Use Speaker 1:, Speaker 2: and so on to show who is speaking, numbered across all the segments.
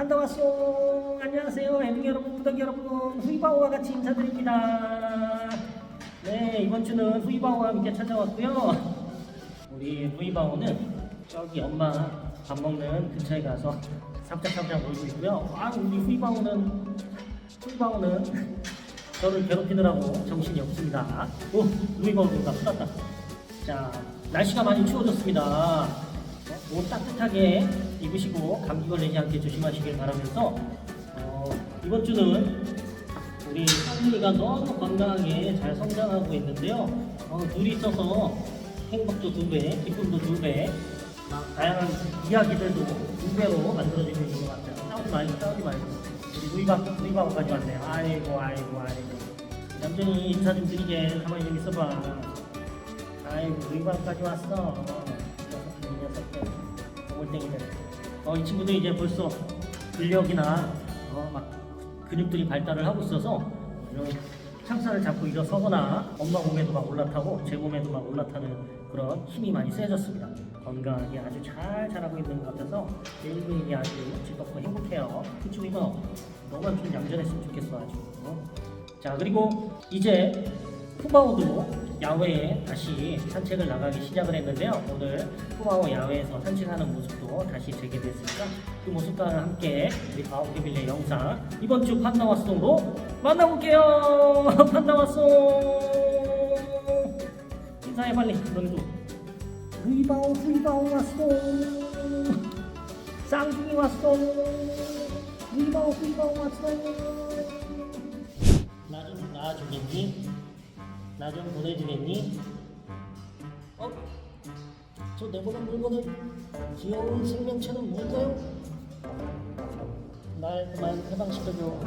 Speaker 1: 판다 왔소. 안녕하세요. 애국 여러분, 구독 여러분, 후이바오와 같이 인사드립니다. 네, 이번 주는 후이바오와 함께 찾아왔고요. 우리 후이바오는 저기 엄마 밥 먹는 근처에 가서 삼짝삼짝 놀고 있고요. 우리 후이바오는 저를 괴롭히느라고 정신이 없습니다. 오, 후이바오가 풀었다. 자, 날씨가 많이 추워졌습니다. 옷 따뜻하게 입으시고 감기 걸리지 않게 조심하시길 바라면서 이번 주는 우리 상민이가 너무 건강하게 잘 성장하고 있는데요. 둘이 있어서 행복도 2배, 기쁨도 2배, 다양한 이야기들도 2배로 만들어지고 있는 것 같아요. 싸우지 말고. 우리 누이방까지 왔네요. 아이고. 얌전히 인사 좀 드리게. 가만히 좀 있어봐. 아이고, 누이방까지 왔어. 이 녀석들. 골땡이들. 이 친구들 이제 벌써 근력이나 막 근육들이 발달을 하고 있어서 이런 창살을 잡고 일어서거나 엄마 몸에도 막 올라타고 제 몸에도 막 올라타는 그런 힘이 많이 세졌습니다. 건강하게 아주 잘 자라고 있는 것 같아서 일부인이 아주 즐겁고 행복해요. 그쵸 이거? 너만 좀 얌전했으면 좋겠어 아주. 자, 그리고 이제 푸바오도 야외에 다시 산책을 나가기 시작을 했는데요. 오늘 푸바오 야외에서 산책하는 모습도 다시 재개됐으니까 그 모습과 함께 우리 바오캐빌레 영상 이번 주 판다와송으로 만나볼게요. 판다와송 인사해 빨리. 너희도 후이바오 왔어. 쌍둥이 왔어. 후이바오 왔어. 나 좀 놔주겠니? 나 좀 보내주겠니? 저 내보낸 물건을 귀여운 생명체는 뭘까요? 날 그만 해방시켜줘.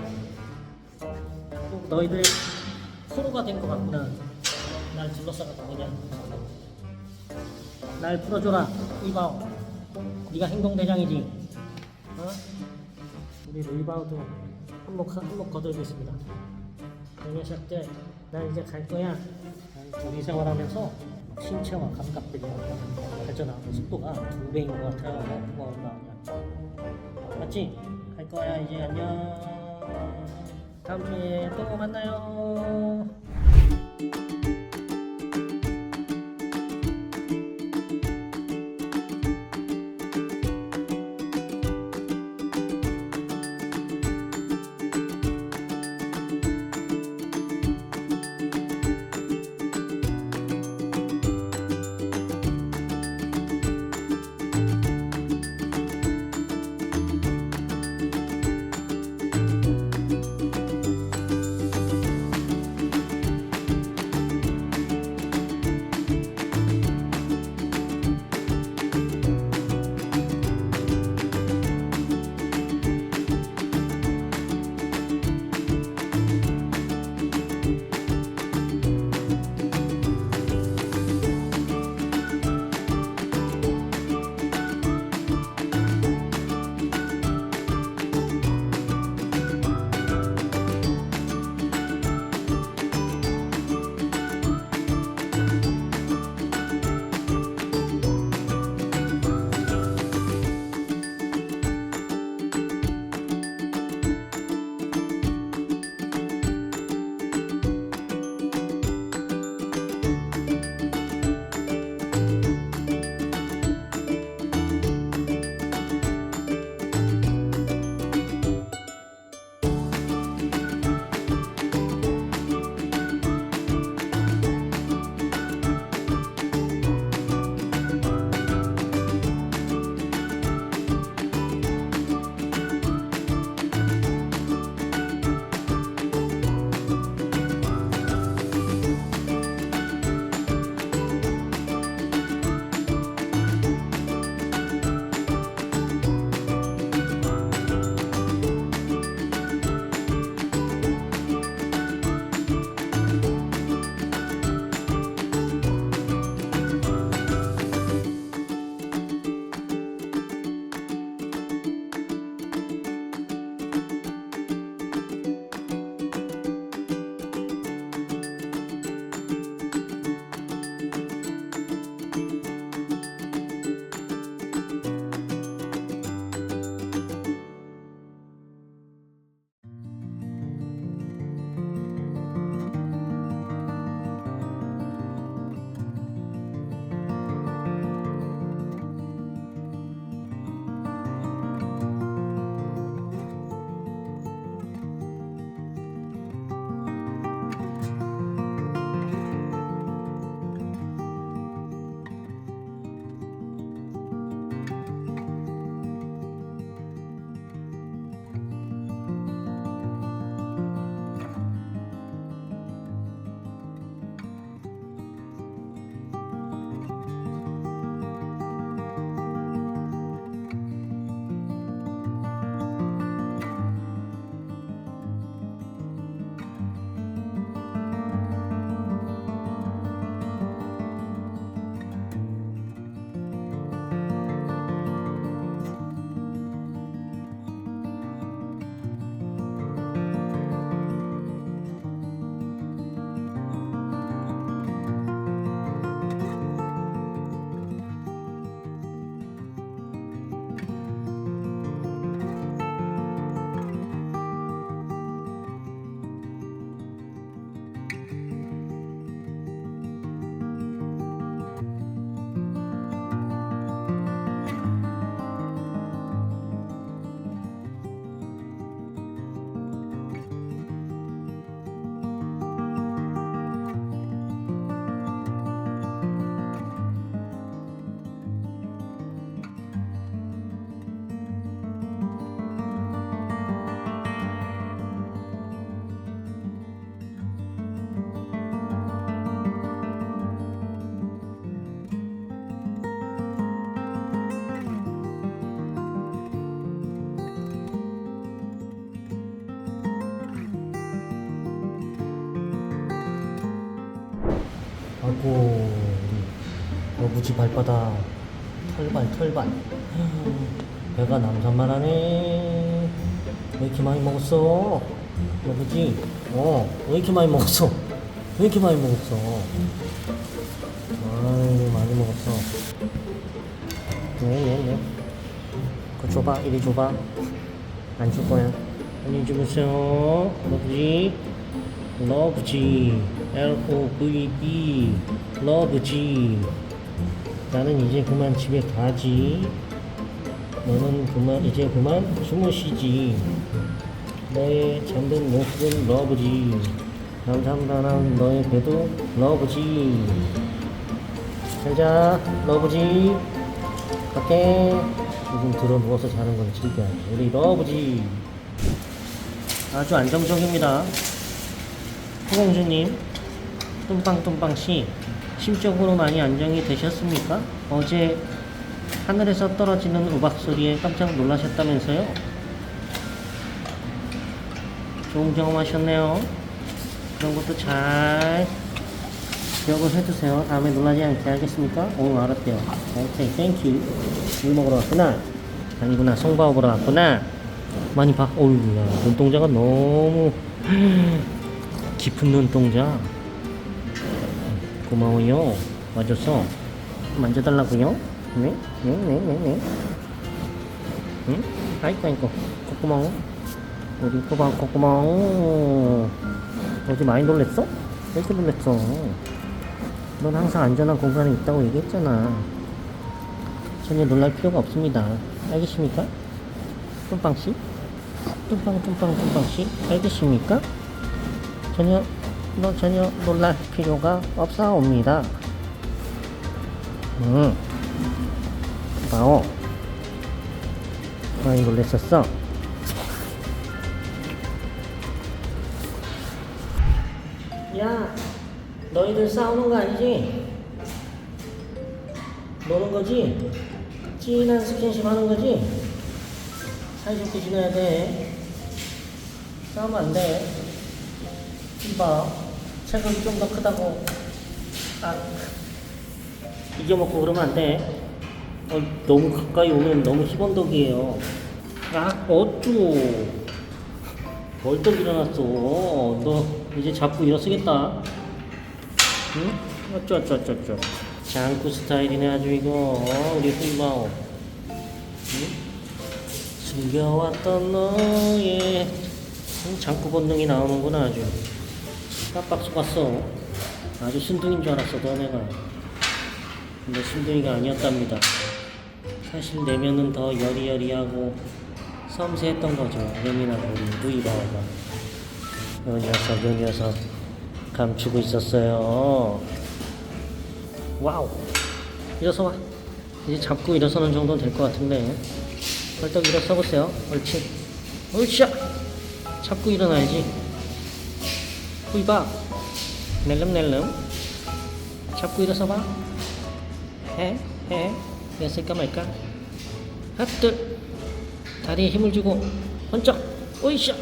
Speaker 1: 또 너희들 서로가 된 것 같구나. 날 둘러싸고 그냥 날 풀어줘라. 루이바오, 네가 행동대장이지. 우리 루이바오도 한몫 거들고 있습니다. 이 녀석들, 나 이제 갈 거야. 우리 생활하면서 신체와 감각들이 발전하고 속도가 2배인 것 같아요. 맞지? 갈 거야 이제. 안녕. 다음 주에 또 만나요. 아이고 우리 여부지 발바닥 털발 배가 남산만하네. 왜 이렇게 많이 먹었어 여부지? 왜 이렇게 많이 먹었어? 왜 이렇게 많이 먹었어? 아이고 많이 먹었어. 네. 그거 줘봐. 이리 줘봐. 안 줄 거야. 안녕히 주무세요. 러브지. LOVE. 러브지. 나는 이제 그만 집에 가지. 너는 이제 그만 주무시지. 너의 잠든 모습은 러브지. 남삼단한 너의 배도 러브지. 잘자 러브지. 갈게. 조금 들어 누워서 자는 건 즐겨야지. 우리 러브지. 아주 안정적입니다. 후공주님, 뚱빵씨, 심적으로 많이 안정이 되셨습니까? 어제 하늘에서 떨어지는 우박 소리에 깜짝 놀라셨다면서요? 좋은 경험하셨네요. 그런 것도 잘 기억을 해두세요. 다음에 놀라지 않게 알겠습니까? 오, 알았대요. 오케이, 땡큐. 물 먹으러 왔구나. 아니구나, 송바오 보러 왔구나. 많이 봐. 어이구야, 눈동자가 너무 깊은 눈동자. 고마워요. 와줘서 만져달라고요? 네? 응? 아이고, 고마워. 우리 꼬바 고마워. 어제 많이 놀랬어? 왜 이렇게 놀랬어? 넌 항상 안전한 공간에 있다고 얘기했잖아. 전혀 놀랄 필요가 없습니다. 알겠습니까? 뚱빵씨? 뚱빵씨? 알겠습니까? 전혀 놀랄 필요가 없사옵니다. 봐오. 많이 놀랬었어? 야, 너희들 싸우는 거 아니지? 노는 거지? 진한 스킨십 하는 거지? 사이좋게 지내야 돼. 싸우면 안 돼. 이봐, 책은 좀 더 크다고. 이겨먹고 그러면 안 돼. 너무 가까이 오면 너무 희번덕이에요. 어쭈. 벌떡 일어났어. 너 이제 잡고 일어서겠다. 응? 어쩌. 장구 스타일이네 아주 이거. 우리 훌마오. 응? 숨겨왔던 너의 장구 본능이 나오는구나 아주. 깜빡 속았어. 아주 순둥이인 줄 알았어 너네가. 근데 순둥이가 아니었답니다. 사실 내면은 더 여리여리하고 섬세했던 거죠. 예민하고 우리 루이바오가. 요 녀석 감추고 있었어요. 와우. 일어서 와. 이제 잡고 일어서는 정도는 될 것 같은데. 벌떡 일어서 보세요. 옳지. 옳지. 잡고 일어나야지. 후이바. 낼름. 잡고 일어서 봐. 해. 했을까 말까. 하트. 다리에 힘을 주고 번쩍. 오이샤.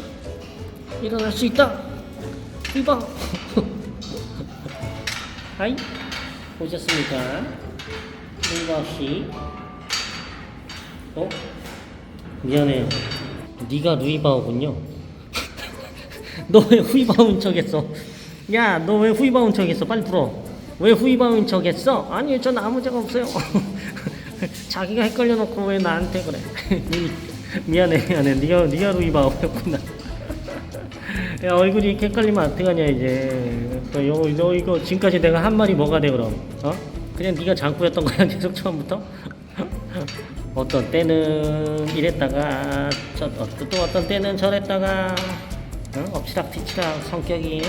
Speaker 1: 일어날 수 있다. 후이바. 하이. 오셨습니까? 루이바오씨. 미안해요. 네가 루이바오군요. 너 왜 후이바오인 척했어? 야, 너 왜 후이바오인 척했어? 빨리 불어. 왜 후이바오인 척했어? 아니, 전 아무 죄가 없어요. 자기가 헷갈려놓고 왜 나한테 그래? 미안해. 네가 루이바오였구나. 야, 얼굴이 이렇게 헷갈리면 어떡하냐 이제. 너 이거 지금까지 내가 한 말이 뭐가 돼 그럼? 그냥 네가 장구였던 거야 계속 처음부터? 어떤 때는 이랬다가 또 어떤 때는 저랬다가 엎치락뒤치락 성격이.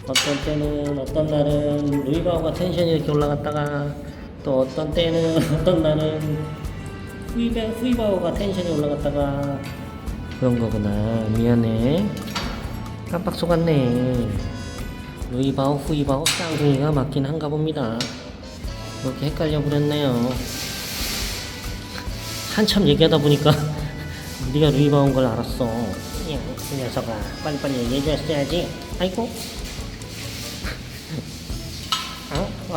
Speaker 1: 어떤 때는 어떤 날은 루이바오가 텐션이 이렇게 올라갔다가 또 어떤 날은 후이바오가 텐션이 올라갔다가 그런 거구나. 미안해. 깜빡 속았네. 루이바오 후이바오 쌍둥이가 맞긴 한가 봅니다. 이렇게 헷갈려 버렸네요. 한참 얘기하다 보니까 네가 루이바오인 걸 알았어. 이 녀석아, 빨리빨리 얘기해줬어야지. 아이고.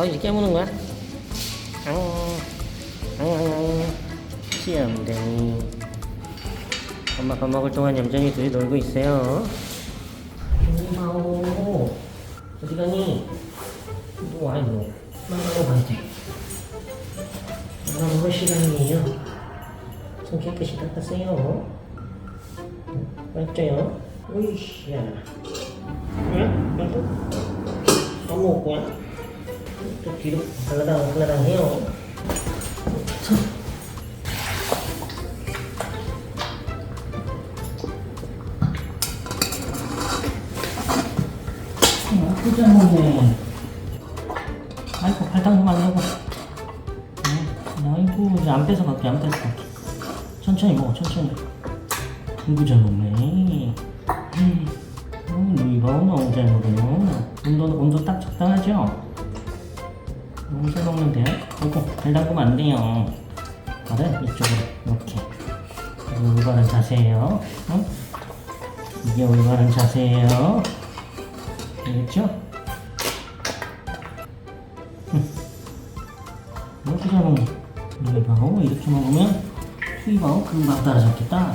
Speaker 1: 이제 깨무는 거야? 귀염댕이. 엄마 밥 먹을 동안 얌전히 둘이 놀고 있어요. 마오 어디 가니? 너 와요. 엄마 먹어봐야 돼. 엄마 먹을 시간이에요. 손 깨끗이 닦았어요. 맞죠요? 으이씨야. 응? 나도 안 먹을 거야? 또 뒤로 발라당 해요. 잘 먹네. 아이고 발당 좀 안 내고. 아이고 이제 안 뺏어갈게. 천천히 먹어 천천히. 아이고 잘 먹네. 루이바오 너무 잘 먹어요. 온도 딱 적당하죠? 너무 잘 먹는데? 아이고 발 담그면 안 돼요. 발은 이쪽으로 이렇게. 올바른 자세예요. 응? 이게 올바른 자세예요. 알겠죠? 이렇게 잘 먹네. 루이바오 이렇게 먹으면 루이바오 금방 따라잡겠다.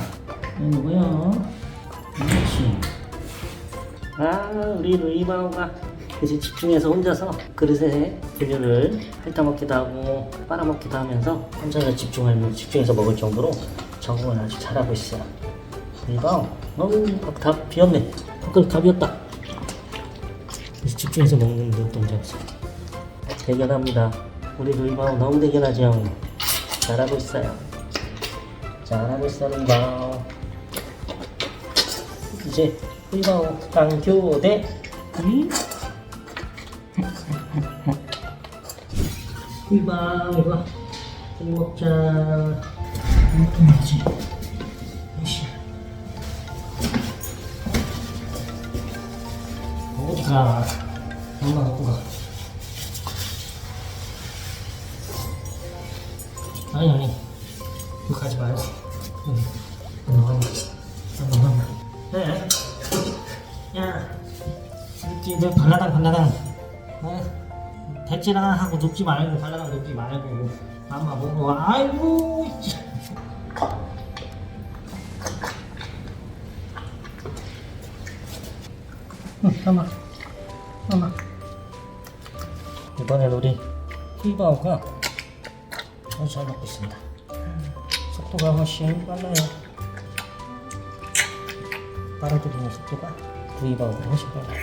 Speaker 1: 이거요. 그렇지. 우리 루이바오가 이제 집중해서 혼자서 그릇에 분유를 핥아먹기도 하고 빨아먹기도 하면서 혼자서 집중해서 먹을 정도로 적응을 아주 잘하고 있어요. 루이바오, 다 비었네. 그릇 다 비었다. 이제 집중해서 먹는 동작이죠. 대견합니다. 우리 루이바오 너무 대견하죠. 잘하고 있어요. 잘하고 있어 루이바오. 이제 루이바오 강교대. 루이바오 이거 우리 먹자. 이렇게 먹지. 으쌰. 어디가? 엄마 갖고 가. 아니 그거 가지 마요. 엄마 네. 야 눕지 너 발라당 대치라 하고 눕지 말고 발라당 눕지 말고 엄마 보고 아이고 엄마 이번엔 우리 루이바오가 아주 잘 먹고 있습니다. 속도가 훨씬 빨라요. 빨아들이는 속도가 루이바오보다 훨씬 빨라요.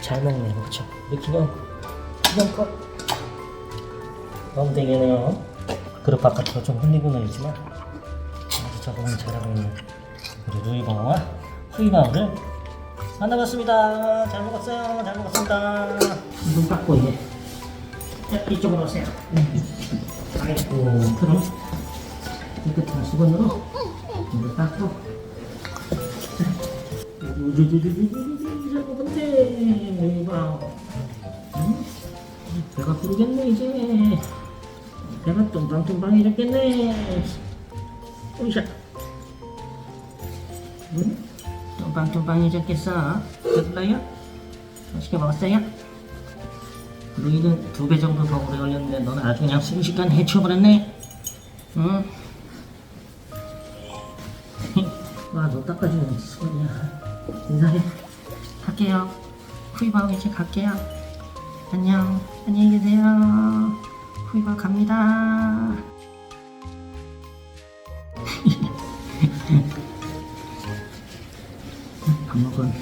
Speaker 1: 잘 먹네요. 그렇죠? 우리 기념 컷. 너무 되겠네요. 그릇 바깥으로 좀 흘리고는 있지만 아주 적응을 잘하고 있는 우리 루이바오와 후이바오를 만나봤습니다. 잘 먹었어요. 잘 먹었습니다. 눈 닦고 이제 이쪽으로 오세요. 아이고 그럼 깨끗한 수건으로 물을 닦고 잘 먹었네. 루이바오. 배가 부르겠네. 이제 배가 똥방똥방해졌겠네. 오이샤. 응? 똥방똥방해졌겠어. 배불러요? 맛있게 먹었어요? 루이는 2배 정도 더 오래 걸렸는데 너는 아주 그냥 순식간에 해치워버렸네. 응? 와, 너 닦아주는 수건이야. 인사해. 갈게요. 후이바오 이제 갈게요. 안녕. 안녕히 계세요. 후이바오 갑니다. 밥 먹은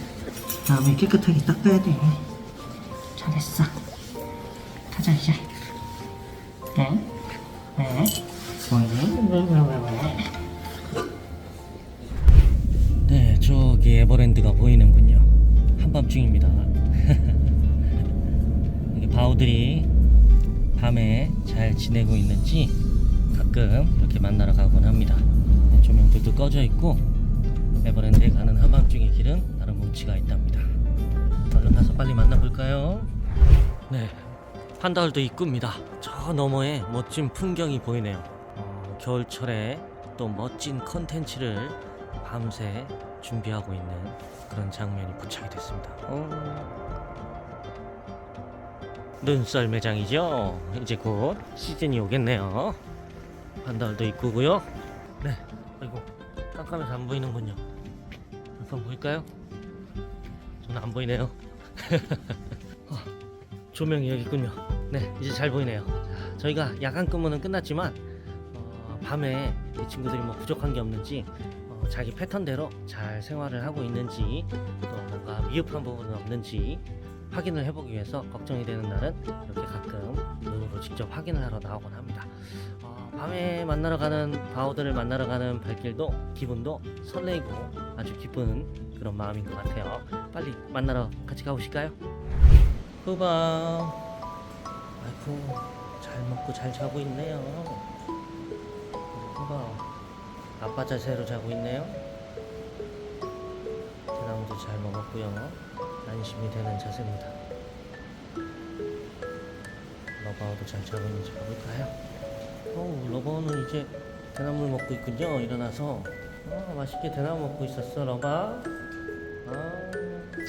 Speaker 1: 다음에 깨끗하게 닦아야 돼. 잘했어. 가자 이제. 네? 네, 저기 에버랜드가 보이는군요. 한밤중입니다. 이게 바오들이 밤에 잘 지내고 있는지 가끔 이렇게 만나러 가곤 합니다. 조명들도 꺼져 있고 에버랜드에 가는 한밤중의 길은 나름 운치가 있답니다. 얼른 가서 빨리 만나볼까요? 네, 판다월드 입구입니다. 저 너머에 멋진 풍경이 보이네요. 겨울철에 또 멋진 컨텐츠를 밤새 준비하고 있는 그런 장면이 포착이 됐습니다. 눈썰 매장이죠. 이제 곧 시즌이 오겠네요. 반달도 이쁘고요. 네, 아이고 깜깜해서 안 보이는군요. 한번 보일까요? 저는 안 보이네요. 조명이 여기 있군요. 네, 이제 잘 보이네요. 자, 저희가 야간 근무는 끝났지만 밤에 이 친구들이 뭐 부족한 게 없는지 자기 패턴대로 잘 생활을 하고 있는지 또 뭔가 미흡한 부분은 없는지 확인을 해보기 위해서 걱정이 되는 날은 이렇게 가끔 눈으로 직접 확인을 하러 나오곤 합니다. 밤에 만나러 가는 바오들을 만나러 가는 발길도 기분도 설레이고 아주 기쁜 그런 마음인 것 같아요. 빨리 만나러 같이 가보실까요? 후바, 아이고 잘 먹고 잘 자고 있네요. 후바 아빠 자세로 자고 있네요. 대나무도 잘 먹었고요. 안심이 되는 자세입니다. 러바오도 잘 자고 있는지 볼까요? 러바오는 이제 대나무를 먹고 있군요. 일어나서 맛있게 대나무 먹고 있었어. 러바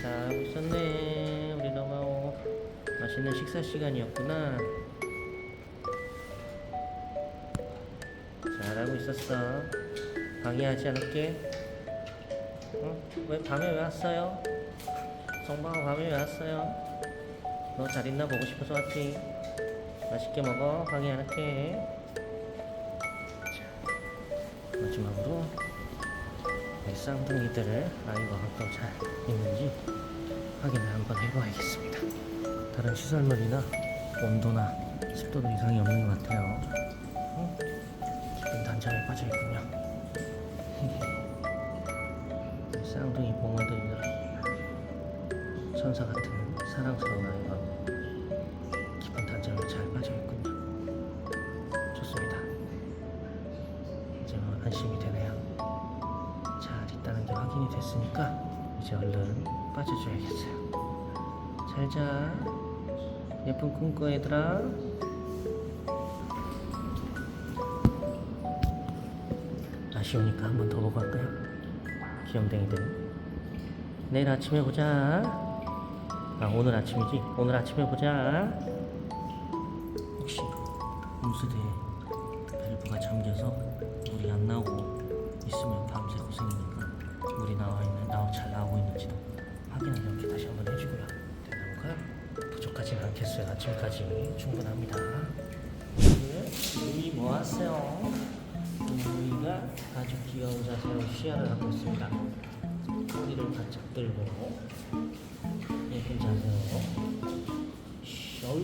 Speaker 1: 잘하고 있었네. 우리 러바오 맛있는 식사 시간이었구나. 잘하고 있었어. 방해하지 않을게. 왜 밤에 왜 왔어요? 성방아 밤에 왜 왔어요? 너 잘 있나 보고 싶어서 왔지? 맛있게 먹어. 방해 안 할게. 자, 마지막으로 이 쌍둥이들을 아이와 가까워 잘 있는지 확인을 한번 해봐야겠습니다. 다른 시설물이나 온도나 습도도 이상이 없는 것 같아요. 깊은 단잠에 빠져있군요. 쌍둥이 봉어들이나 천사 같은 사랑스러운 아이가 깊은 단잠에 잘 빠져있군요. 좋습니다. 이제 안심이 되네요. 잘 있다는 게 확인이 됐으니까 이제 얼른 빠져줘야겠어요. 잘 자. 예쁜 꿈꿔 얘들아. 아쉬우니까 한 번 더 보고 갈까요? 귀염댕이들. 내일 아침에 보자. 오늘 아침이지? 오늘 아침에 보자. 혹시 음수대에 밸브가 잠겨서 물이 안 나오고 있으면 밤새 고생이니까 물이 잘 나오고 있는지도 확인을 이렇게 다시 한번 해주고요. 대나무가 부족하지는 않겠어요. 아침까지 충분합니다. 루이 뭐 하세요? 루이가 아주 귀여운 자세로 시야를 하고 있습니다. 꼬리를 바짝 들고 예쁜 자세로 시야도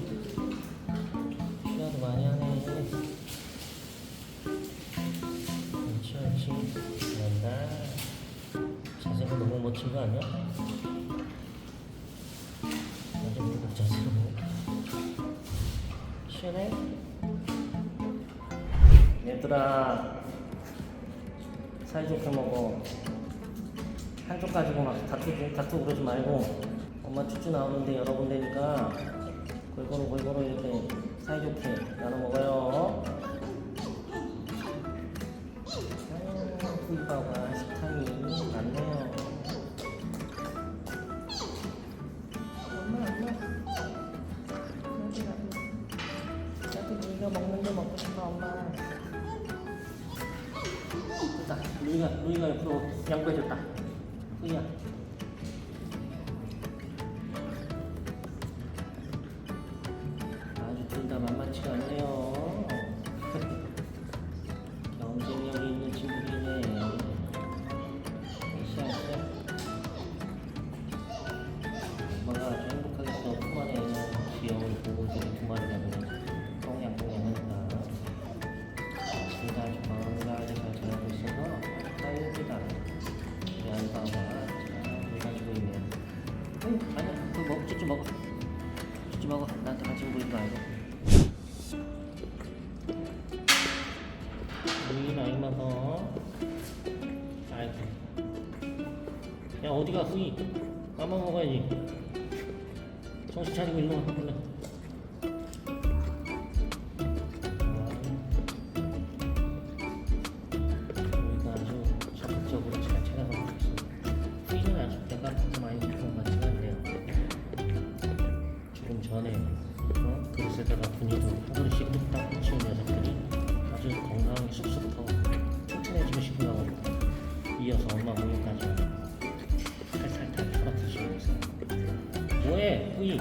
Speaker 1: 많이 하네. 옳지 잘한다. 자세가 너무 멋진 거 아니야? 아주 무겁 자세로 시원해? 얘들아 사이좋게 먹어. 한쪽 가지고 막 다투고 그러지 말고 엄마 쭈쭈 나오는데 여러 군데니까 골고루 이렇게 사이좋게 나눠 먹어요. 후이바가 식탐이 많네요. 엄마 나도 루이가 먹는 게 먹고 싶어. 엄마 됐다. 루이가 옆으로 양보해줬다. 후이야 아주 둘 다 만만치가 않네요. 경쟁력이 있는 친구들이네. 시야 엄마가 아주 행복하겠어. 품 안에 있는 귀여운 보고들이 두 마리가 그냥 똥냥똥냥하니까 둘 다 아주 건강하게 잘 자라고 있어서 다행입니다. 우리 알바가 잘 놀아주고 있네요. 아니야 그거 먹어. 쭈쭈 먹어. 나한테 같이 보이는 거 알고. 루이 나이 먹어. 아이고 야 어디가 후이. 까만 먹어야지. 정신 차리고 일로 와. 얼른. 루이가 아주 적극적으로 잘 찾아가고 있습니다. 후이는 아직 내가 많이 좋은 것 같지는 않네요. 조금 전에 분유도 한 그릇씩 뚝딱 붙이는 녀석들이 아주 건강한 쑥쑥더 튼튼해지고 싶으라고 이어서 엄마 우유까지 살살살 털어 드시면서 뭐해 후이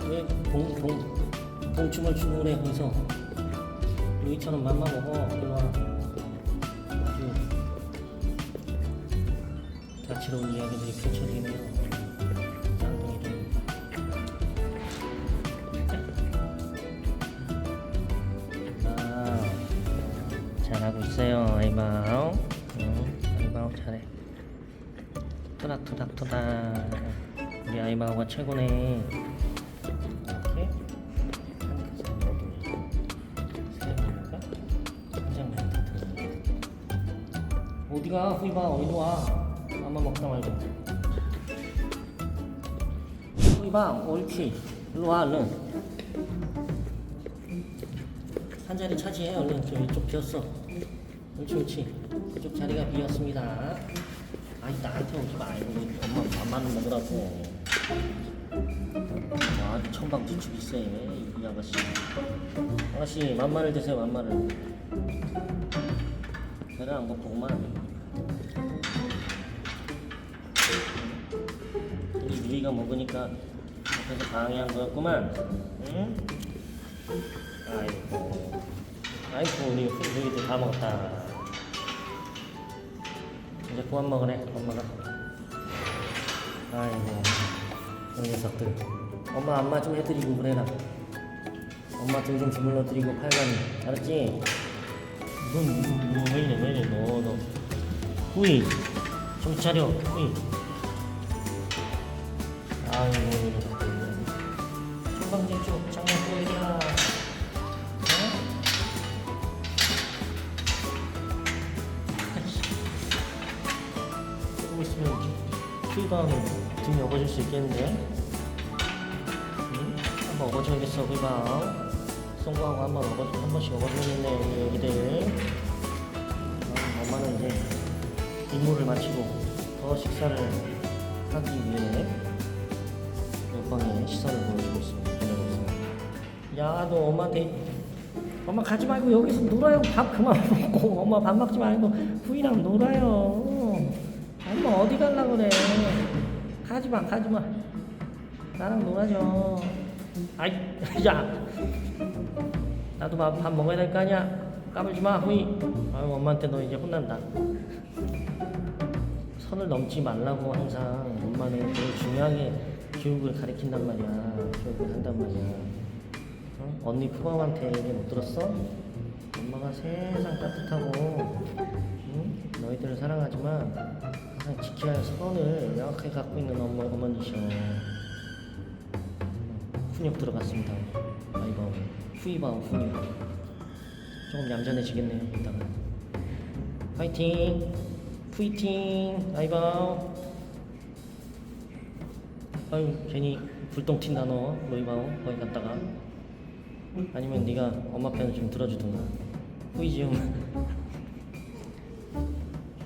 Speaker 1: 왜 봉춤을 추고 그래 거기서 루이처럼 맘마 먹어 일로와 아주 다채로운 이야기들이 펼쳐지네요 쌍둥이 좀 잘하고 있어요 아이바오 아이바오 잘해 토닥토닥토닥 우리 아이바오가 최고네 이렇게 어디가 후이바 어디와 엄마 먹다 말고 후이바 옳지 일로와 얼른 한 자리 차지해 얼른 저 이쪽 비었어 옳지 옳지 그쪽 자리가 비었습니다 아니 나한테 오지 말고 엄마 맘마는 먹으라고 아주 천방지축이 세 이 아가씨 아가씨 맘마를 드세요 맘마를 배를 안 고프구만 우리 누이가 먹으니까 옆에서 방해한 거였구만 응? 아이고 우리 누이들 다 먹었다 이제 그만 먹으래 엄마가 아이고 이 녀석들 엄마 안마 좀 해드리고 그래라 엄마 등 좀 주물러 드리고 팔간이 알았지? 너 왜 이래 너 후이 정신 차려 후이 아이고 이 녀석들 청방진쪽 장난 보이랴 조금 있으면 후이방은 등이 업어질 수 있겠는데 한번 업어줘야겠어 후이방 송구하고 한 번씩 업어줘야겠네 우리 애기들 엄마는 이제 임무를 마치고 더 식사를 하기 위해 옆방에 시선을 보여주고 있습니다. 야, 너 엄마한테 엄마 가지 말고 여기서 놀아요. 밥 그만 먹고 엄마 밥 먹지 말고 후이랑 놀아요. 엄마 어디 갈라 그래? 가지마. 나랑 놀아줘. 아이, 야, 나도 밥 먹어야 될 거 아니야. 까불지 마, 후이. 아유, 엄마한테 너 이제 혼난다. 선을 넘지 말라고 항상 엄마는 되게 중요하게 교육을 가르친단 말이야. 교육을 한단 말이야. 어? 언니 푸밤한테 얘기 못 들었어? 엄마가 세상 따뜻하고 응? 너희들을 사랑하지만 항상 지켜야 할 선을 명확하게 갖고 있는 어머니셔. 훈육 들어갔습니다. 아이고 후이바오 훈육 조금 얌전해지겠네요 이따가. 파이팅 푸이팅 아이바오. 아유 괜히 불똥 튄다 너 로이바오 거기 갔다가. 아니면 네가 엄마 편을 좀 들어주든가. 후이 지금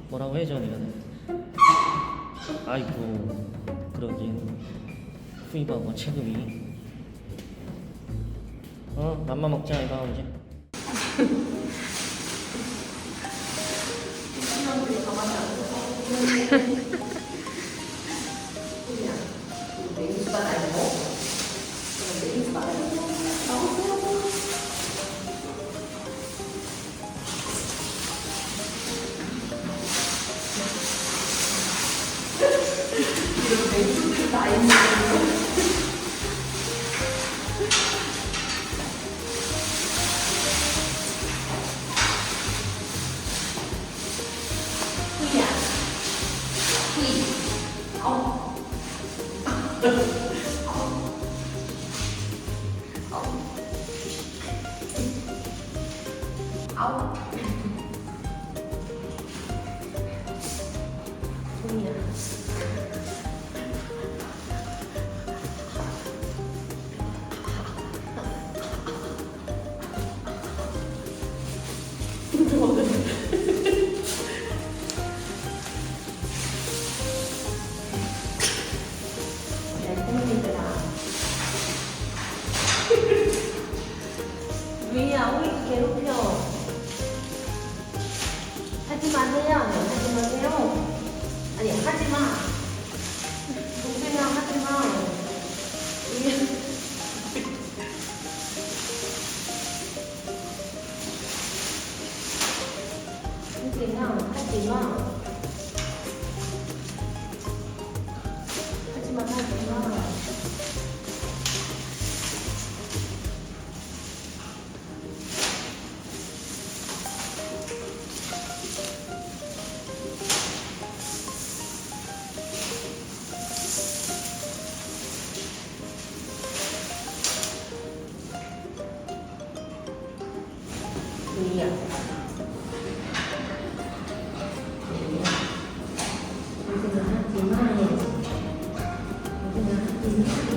Speaker 1: 뭐라고 해줘 내가. 아이고 그러긴 후이바오가 체급이 맘마 먹자 아이바오 이제.
Speaker 2: 하지 마세요. 하지 마세요. 아니, 하지 마. 동생아, 하지 마. 동생아, 하지 마. 하지 마, 하지 마. 루이야. 동생아, 하지 마. 동생아, 하지 마.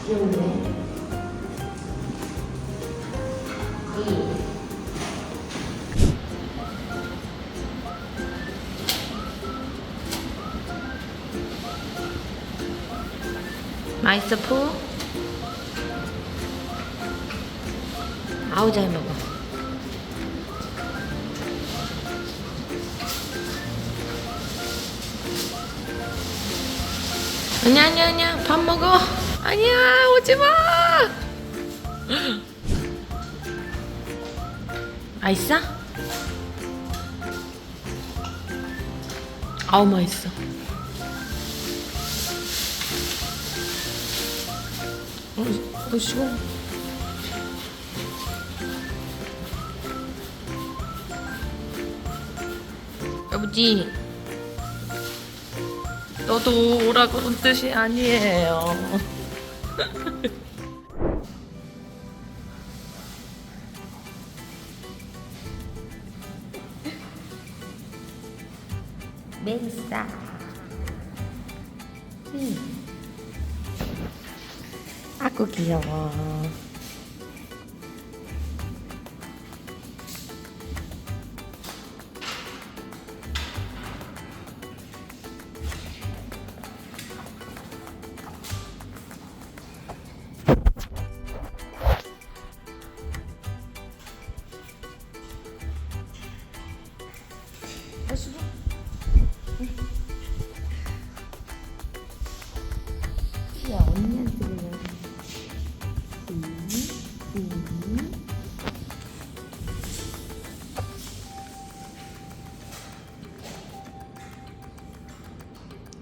Speaker 2: 귀여우네.
Speaker 3: 맛있어 푸? 아우 잘 먹어. 아니야 밥 먹어. 아니야 오지마. 맛있어? 아우 맛있어. 시고 아버지 너도 오라 그런 뜻이 아니에요. 멜사. 아구 귀여워. 야 언니한테 그냥.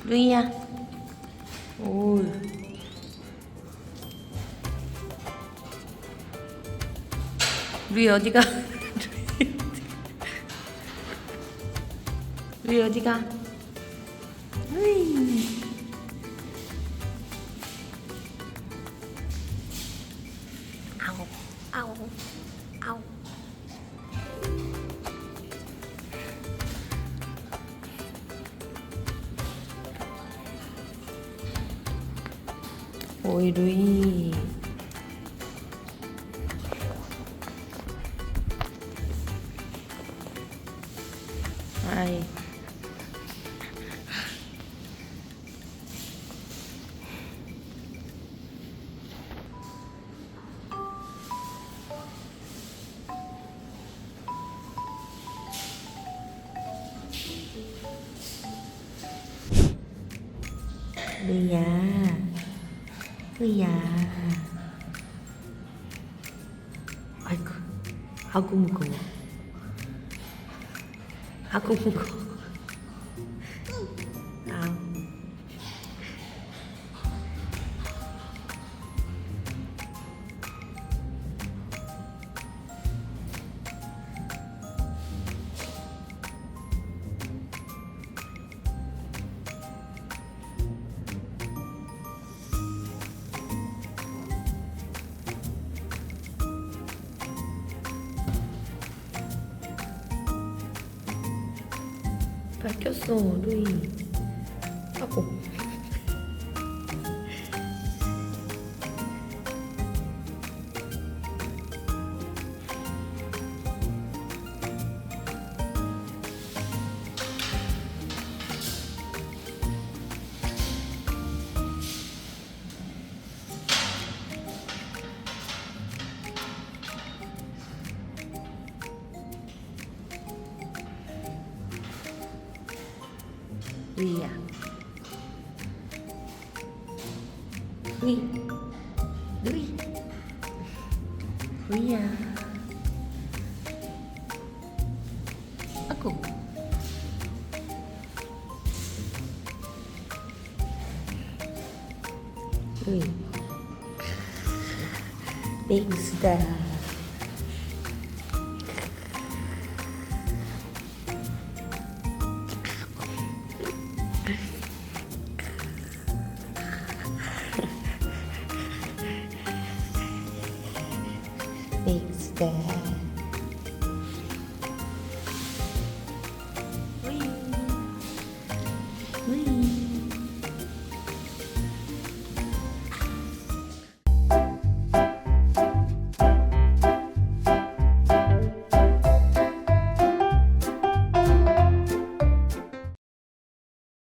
Speaker 3: 루이야. 오. 루이 어디가? 루이 어디가? 루이. 아우, 아우, 아우. 오이 루이. 아이. 루이야. 루이야. 아이고. 아구 무거워. 아구 무거워. 아우. 밝혔어, 루이. 아고. 루이야. 루이. 루이. 루이야. 아고. 루이. 맹수다. 맹수다.